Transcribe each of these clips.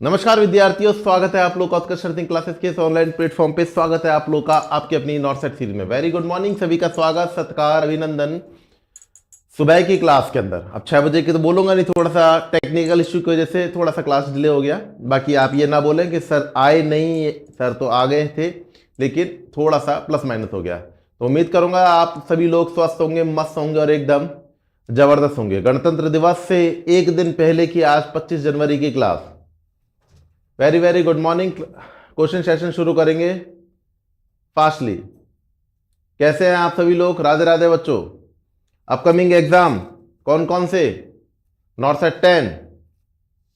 नमस्कार विद्यार्थियों, स्वागत है आप लोग का उत्कर्ष अर्थिंग क्लासेस के इस ऑनलाइन प्लेटफॉर्म पे। स्वागत है आप लोग का आपकी अपनी नॉर्सेट सीरीज में। वेरी गुड मॉर्निंग, सभी का स्वागत, सत्कार, अभिनंदन सुबह की क्लास के अंदर। अब 6 बजे की तो बोलूंगा नहीं, थोड़ा सा टेक्निकल इश्यू की वजह से थोड़ा सा क्लास डिले हो गया। बाकी आप ये ना बोलें कि सर आए नहीं, सर तो आ गए थे लेकिन थोड़ा सा प्लस माइनस हो गया। तो उम्मीद करूंगा आप सभी लोग स्वस्थ होंगे, मस्त होंगे और एकदम जबरदस्त होंगे। गणतंत्र दिवस से एक दिन पहले की आज 25 जनवरी की class. Very very good morning. Question session शुरू करेंगे फास्टली। कैसे हैं आप सभी लोग? राधे राधे बच्चों। अपकमिंग एग्जाम कौन कौन से? नॉर्सेट 10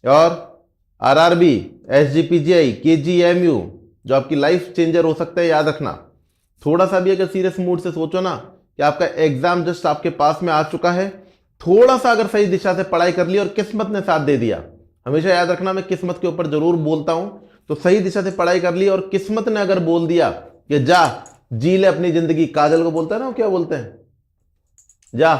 और आरआरबी, एसजीपीजीआई, केजीएमयू, जो आपकी लाइफ चेंजर हो सकता है, याद रखना। थोड़ा सा भी अगर सीरियस मूड से सोचो ना कि आपका एग्जाम जस्ट आपके पास में आ चुका है, थोड़ा सा अगर सही दिशा से पढ़ाई कर ली और किस्मत ने साथ दे दिया, हमेशा याद रखना मैं किस्मत के ऊपर जरूर बोलता हूं, तो सही दिशा से पढ़ाई कर ली और किस्मत ने अगर बोल दिया कि जा जी ले अपनी जिंदगी, काजल को बोलता है ना, वो क्या बोलते हैं, जा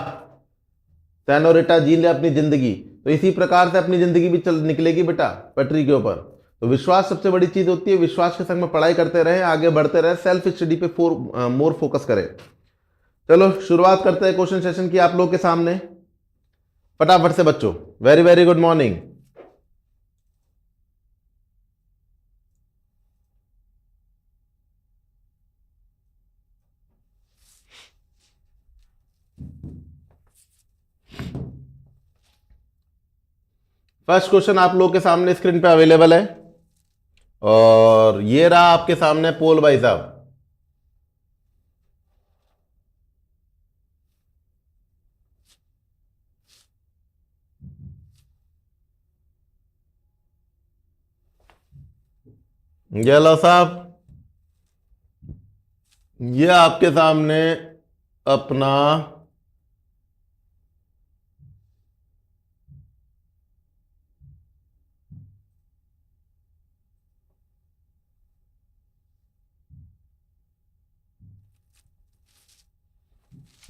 सेनोरिटा जी ले अपनी जिंदगी, तो इसी प्रकार से अपनी जिंदगी भी चल निकलेगी बेटा पटरी के ऊपर। तो विश्वास सबसे बड़ी चीज होती है। विश्वास के संग में पढ़ाई करते रहे, आगे बढ़ते रहे, सेल्फ स्टडी पे मोर फोकस करें। चलो शुरुआत करते हैं क्वेश्चन सेशन की आप लोग के सामने फटाफट से बच्चों। Very very good morning. First question आप लोग के सामने स्क्रीन पे अवेलेबल है और ये रहा आपके सामने पोल भाई साहब। ये लो साहब, ये आपके सामने अपना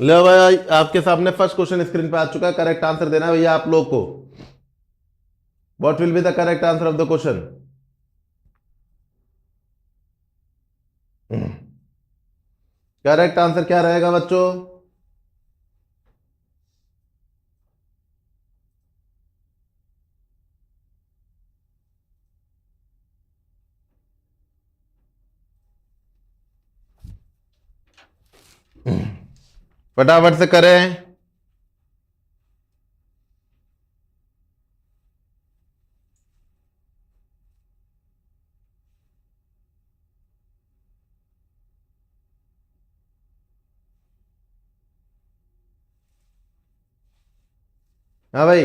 लो भाई, आपके सामने फर्स्ट क्वेश्चन स्क्रीन पे आ चुका है। करेक्ट आंसर देना है भैया आप लोग को। What will be the correct answer of the question? Correct answer क्या रहेगा बच्चों? फटाफट से करें। हाँ भाई,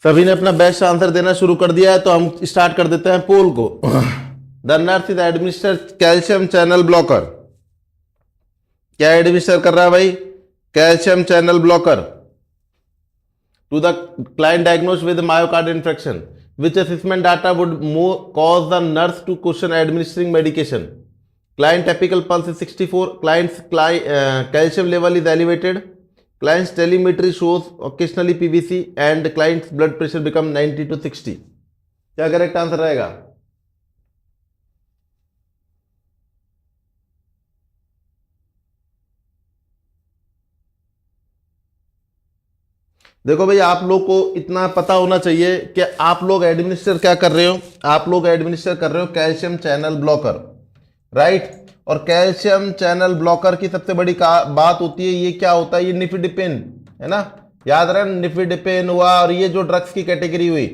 सभी ने अपना बेस्ट आंसर देना शुरू कर दिया है, तो हम स्टार्ट कर देते हैं पोल को। The nurse is administer calcium channel blocker. क्या एडमिनिस्टर कर रहा है भाई? Calcium channel blocker to the client diagnose with myocard infection. Which assessment data would cause the nurse to question administering medication? Client apical pulse is 64. Client's calcium level is elevated. Client's telemetry shows occasionally PVC and client's blood pressure become 90 to 60. क्या correct answer रहेगा? देखो भाई, आप लोग को इतना पता होना चाहिए कि आप लोग एडमिनिस्टर क्या कर रहे हो। आप लोग एडमिनिस्टर कर रहे हो कैल्शियम चैनल ब्लॉकर, राइट। और कैल्शियम चैनल ब्लॉकर की सबसे बड़ी बात होती है, ये क्या होता है, ये निफिडिपिन है ना, याद रहे, निफिडिपिन हुआ। और ये जो ड्रग्स की कैटेगरी हुई,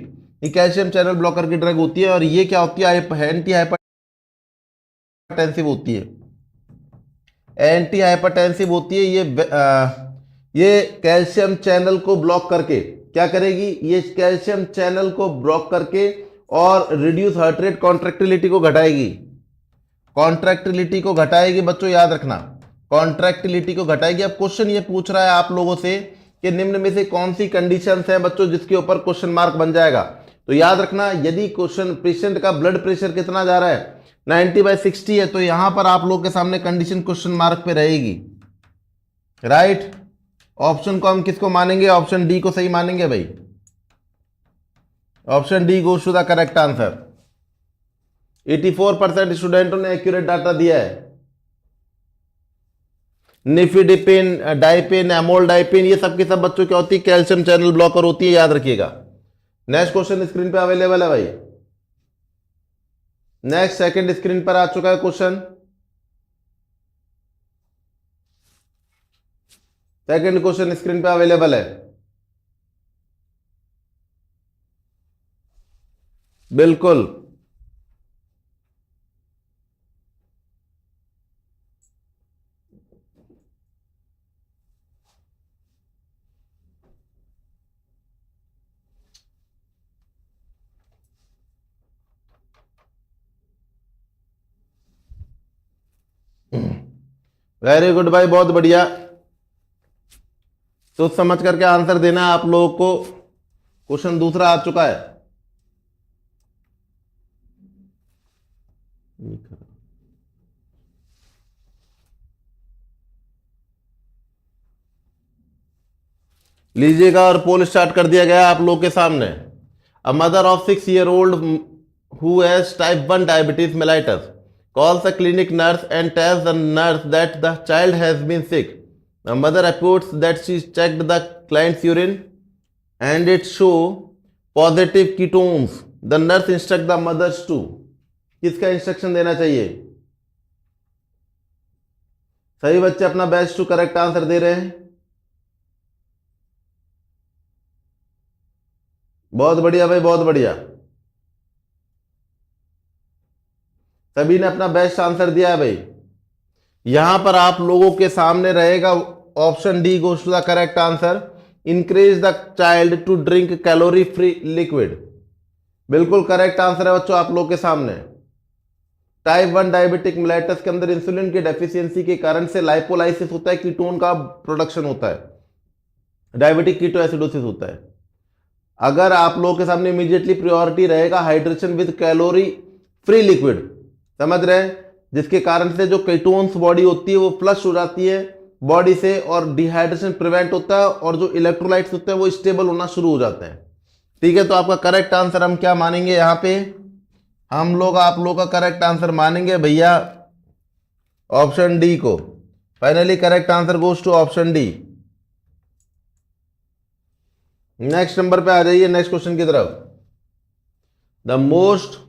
ये कैल्शियम चैनल ब्लॉकर की ड्रग होती है। और ये क्या होती है? एंटी हाइपरटेंसिव होती है, एंटी हाइपरटेंसिव होती है। ये कैल्शियम चैनल को ब्लॉक करके क्या करेगी? ये कैल्शियम चैनल को ब्लॉक करके और रिड्यूस हार्ट रेट, कॉन्ट्रैक्टिलिटी को घटाएगी। कॉन्ट्रैक्टिलिटी को घटाएगी बच्चों, याद रखना, कॉन्ट्रैक्टिलिटी को घटाएगी। अब क्वेश्चन ये पूछ रहा है आप लोगों से कि निम्न में से कौन सी कंडीशंस है बच्चों जिसके ऊपर क्वेश्चन मार्क बन जाएगा। तो याद रखना, यदि क्वेश्चन पेशेंट का ब्लड प्रेशर कितना जा रहा है, 90/60 है, तो यहां पर आप लोग के सामने कंडीशन क्वेश्चन मार्क पे रहेगी, राइट। ऑप्शन को हम किसको मानेंगे? ऑप्शन डी को सही मानेंगे भाई। Option D goes to the correct answer. 84% स्टूडेंटों ने एक्यूरेट डाटा दिया है। निफिडिपिन, डाइपिन, एमोल्डाइपिन, ये सब की सब बच्चों क्या होती है? कैल्शियम चैनल ब्लॉकर होती है, याद रखिएगा। नेक्स्ट क्वेश्चन स्क्रीन पे अवेलेबल है भाई। नेक्स्ट सेकंड स्क्रीन पर आ चुका है क्वेश्चन। सेकंड क्वेश्चन स्क्रीन पे अवेलेबल है। बिल्कुल। वेरी गुड भाई, बहुत बढ़िया। तो समझ करके आंसर देना है आप लोगों को। क्वेश्चन दूसरा आ चुका है। लीजिएगा, और पोल स्टार्ट कर दिया गया आप लोगों के सामने। A mother of 6-year-old who has type 1 diabetes mellitus calls a clinic nurse and tells the nurse that the child has been sick. The mother reports that she checked the client's urine and it show positive ketones. The nurse instructs the mothers to, किसका instruction देना चाहिए? सही बच्चे अपना best to correct answer दे रहे हैं। बहुत बढ़िया भाई, बहुत बढ़िया। सभी ने अपना बेस्ट आंसर दिया है भाई। यहां पर आप लोगों के सामने रहेगा option D goes to the correct answer. Increase the child to drink calorie free liquid. बिल्कुल करेक्ट आंसर है बच्चों आप लोगों के सामने। टाइप 1 डायबिटिक मेलाइटस के अंदर इंसुलिन की डेफिशिएंसी के कारण से लाइपोलाइसिस होता है, कीटोन का प्रोडक्शन होता है, डायबिटिक कीटोएसिडोसिस होता है। अगर आप लोगों के सामने इमीडिएटली प्रायोरिटी रहेगा hydration with calorie free liquid, समझ रहे हैं, जिसके कारण से जो कीटोन्स बॉडी होती है वो फ्लश हो जाती है बॉडी से और डिहाइड्रेशन प्रिवेंट होता है और जो इलेक्ट्रोलाइट्स होते हैं वो स्टेबल होना शुरू हो जाते हैं। ठीक है, तो आपका करेक्ट आंसर हम क्या मानेंगे? यहाँ पे हम लोग आप लोग का करेक्ट आंसर मानेंगे भैया ऑप्शन डी को। Finally correct answer goes to option D. Next number पे आ जाइए, नेक्स्ट क्वेश्चन की तरफ। The most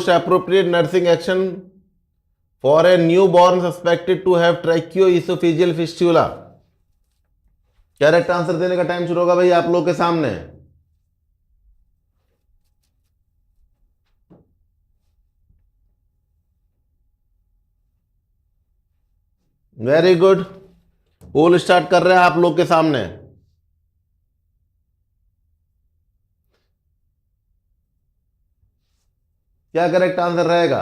appropriate nursing action for a newborn suspected to have tracheoesophageal fistula। Correct answer देने का टाइम शुरू होगा भाई आप लोग के सामने। वेरी गुड, पोल स्टार्ट कर रहे हैं आप लोग के सामने। क्या करेक्ट आंसर रहेगा?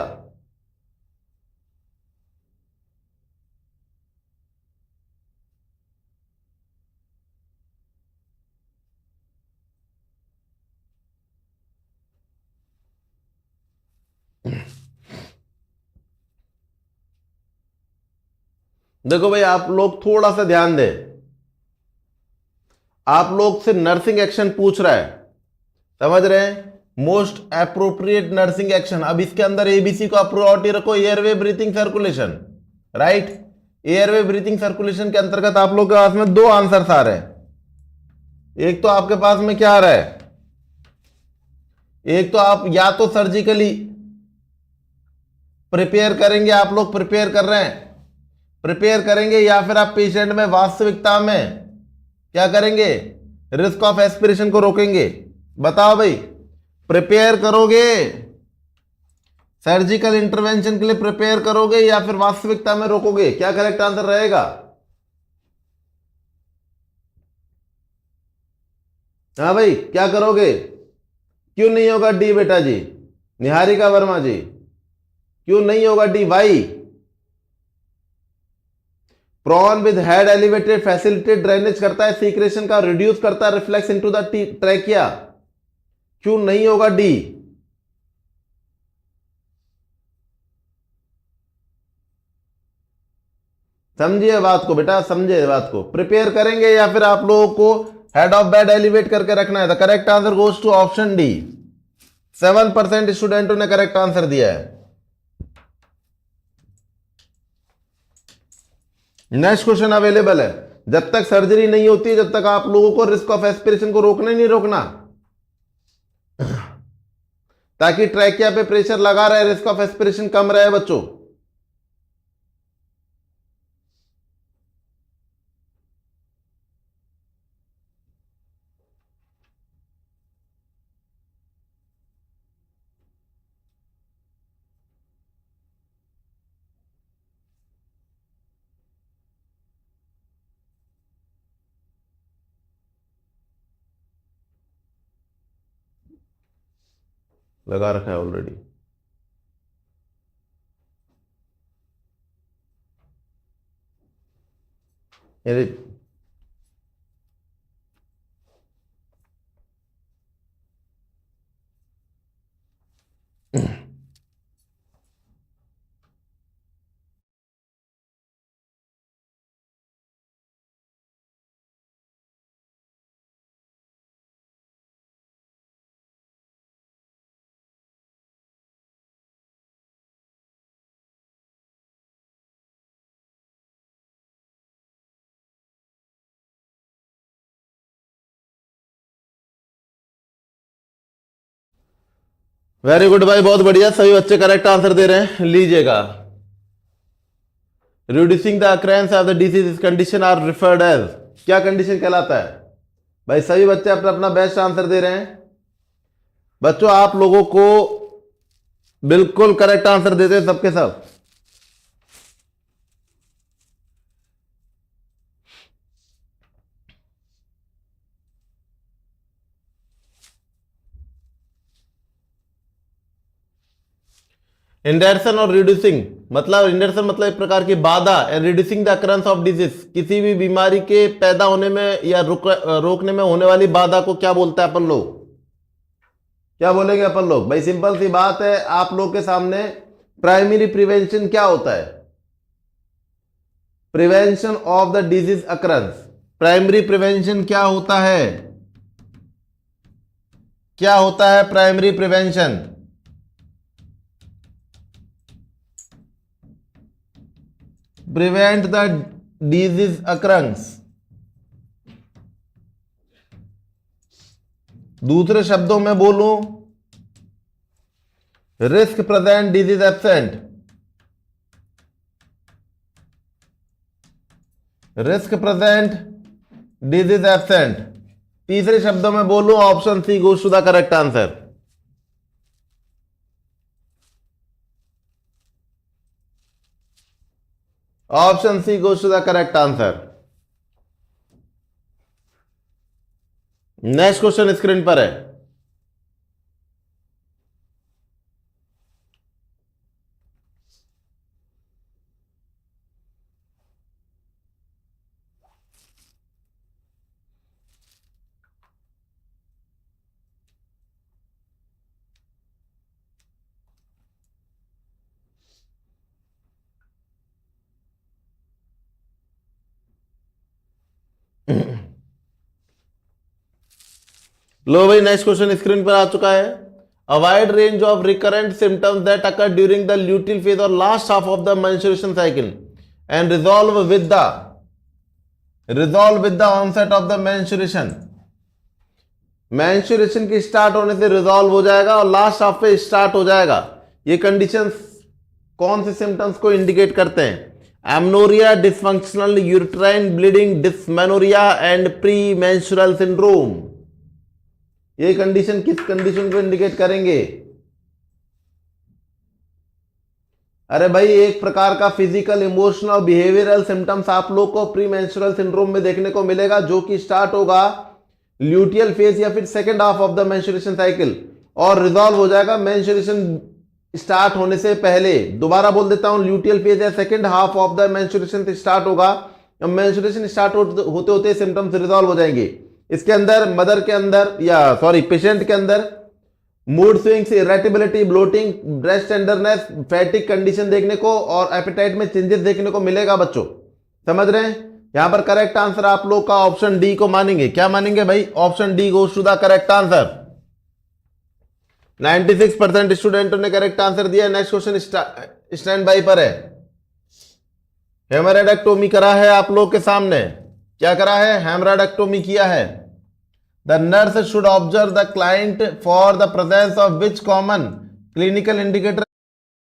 देखो भाई, आप लोग थोड़ा सा ध्यान दें। आप लोग से नर्सिंग एक्शन पूछ रहा है, समझ रहे हैं? Most appropriate nursing action. अब इसके अंदर एबीसी को आप प्रायोरिटी रखो, airway breathing circulation, right. Airway breathing circulation के अंतर्गत आप लोग के पास में दो आंसर आ रहे हैं। एक तो आपके पास में क्या आ रहा है, एक तो आप या तो सर्जिकली प्रिपेयर करेंगे, आप लोग प्रिपेयर कर रहे हैं, प्रिपेयर करेंगे, या फिर आप पेशेंट में वास्तविकता में क्या करेंगे, रिस्क ऑफ एस्पिरेशन को रोकेंगे। बताओ भाई, प्रिपेयर करोगे, सर्जिकल इंटरवेंशन के लिए प्रिपेयर करोगे या फिर वास्तविकता में रोकोगे? क्या करेक्ट आंसर रहेगा? हाँ भाई, क्या करोगे? क्यों नहीं होगा डी बेटा जी? निहारिका वर्मा जी, क्यों नहीं होगा D? Why? Prone with head elevated facilitate drainage करता है सीक्रेशन का, रिड्यूस करता है रिफ्लेक्स इनटू द ट्रैकिया। क्यों नहीं होगा डी? समझिए बात को बेटा, समझिए बात को। प्रिपेयर करेंगे या फिर आप लोगों को हेड ऑफ बेड एलिवेट करके रखना है? The correct answer goes to option D. 7% स्टूडेंटों ने करेक्ट आंसर दिया है। नेक्स्ट क्वेश्चन अवेलेबल है। जब तक सर्जरी नहीं होती जब तक आप लोगों को रिस्क ऑफ एस्पिरेशन को रोकना ही नहीं रोकना, ताकि ट्रैकिया पे प्रेशर लगा रहे, रिस्क ऑफ एस्पिरेशन कम रहे बच्चों। लगा रखा है ऑलरेडी। वेरी गुड भाई, बहुत बढ़िया, सभी बच्चे करेक्ट आंसर दे रहे हैं। लीजिएगा, reducing the occurrence of the disease condition are referred as, क्या कंडीशन कहलाता है? भाई सभी बच्चे अपना अपना बेस्ट आंसर दे रहे हैं। बच्चों आप लोगों को बिल्कुल करेक्ट आंसर देते हैं सबके सब। इंडर्सन और रिड्यूसिंग मतलब, इंडर्सन मतलब एक प्रकार की बाधा, and reducing the occurrence of disease, किसी भी बीमारी के पैदा होने में या रोकने में होने वाली बाधा को क्या बोलता है अपन लोग? क्या बोलेंगे अपन लोग? भाई सिंपल सी बात है, आप लोग के सामने प्राइमरी प्रिवेंशन क्या होता है? Prevention of the disease occurrence. Primary prevention क्या होता है? क्या होता है primary prevention? Prevent the disease occurrence. दूसरे शब्दों में बोलूं, risk present disease absent. Risk present disease absent. तीसरे शब्दों में बोलूं, option C goes to the correct answer. Option C goes to the correct answer. Next question screen पर है। लो भाई, नेक्स्ट क्वेश्चन स्क्रीन पर आ चुका है। A wide range of recurrent symptoms that occur during the luteal phase or last half of the menstruation cycle and resolve with the onset of the menstruation. menstruation की start होने से resolve हो जाएगा और last half पे start हो जाएगा। ये कंडीशंस कौन से सिम्टम्स को इंडिकेट करते हैं? Amenorrhea, dysfunctional uterine bleeding, dysmenorrhea and premenstrual syndrome. ये कंडीशन किस कंडीशन को इंडिकेट करेंगे? अरे भाई, एक प्रकार का फिजिकल, इमोशनल और बिहेवियरल सिम्टम्स आप लोग को प्री मेंस्ट्रुअल सिंड्रोम में देखने को मिलेगा, जो कि स्टार्ट होगा ल्यूटियल फेज या फिर second half of the menstruation cycle और रिजॉल्व हो जाएगा मेंस्ट्रुएशन स्टार्ट होने से पहले। दोबारा बोल देता हूं, ल्यूटियल फेज या second half of the menstruation से स्टार्ट होगा मेंस्ट्रुएशन स्टार्ट होते होते सिम्टम्स रिजॉल्व हो जाएंगे। इसके अंदर मदर के अंदर या सॉरी पेशेंट के अंदर mood swings, irritability, bloating, breast tenderness, fatigue condition देखने को और एपेटाइट में चेंजेस देखने को मिलेगा बच्चों। समझ रहे हैं? यहां पर करेक्ट आंसर आप लोग का ऑप्शन डी को मानेंगे। क्या मानेंगे भाई? Option D goes to the correct answer. 96% स्टूडेंटों ने करेक्ट आंसर दिया। नेक्स्ट क्वेश्चन स्टैंड बाई पर है। हेमरेडक्टोमी करा है आप लोग के सामने। क्या करा है? हेमरेडक्टोमी किया है। The nurse should observe the client for the presence of which common clinical indicator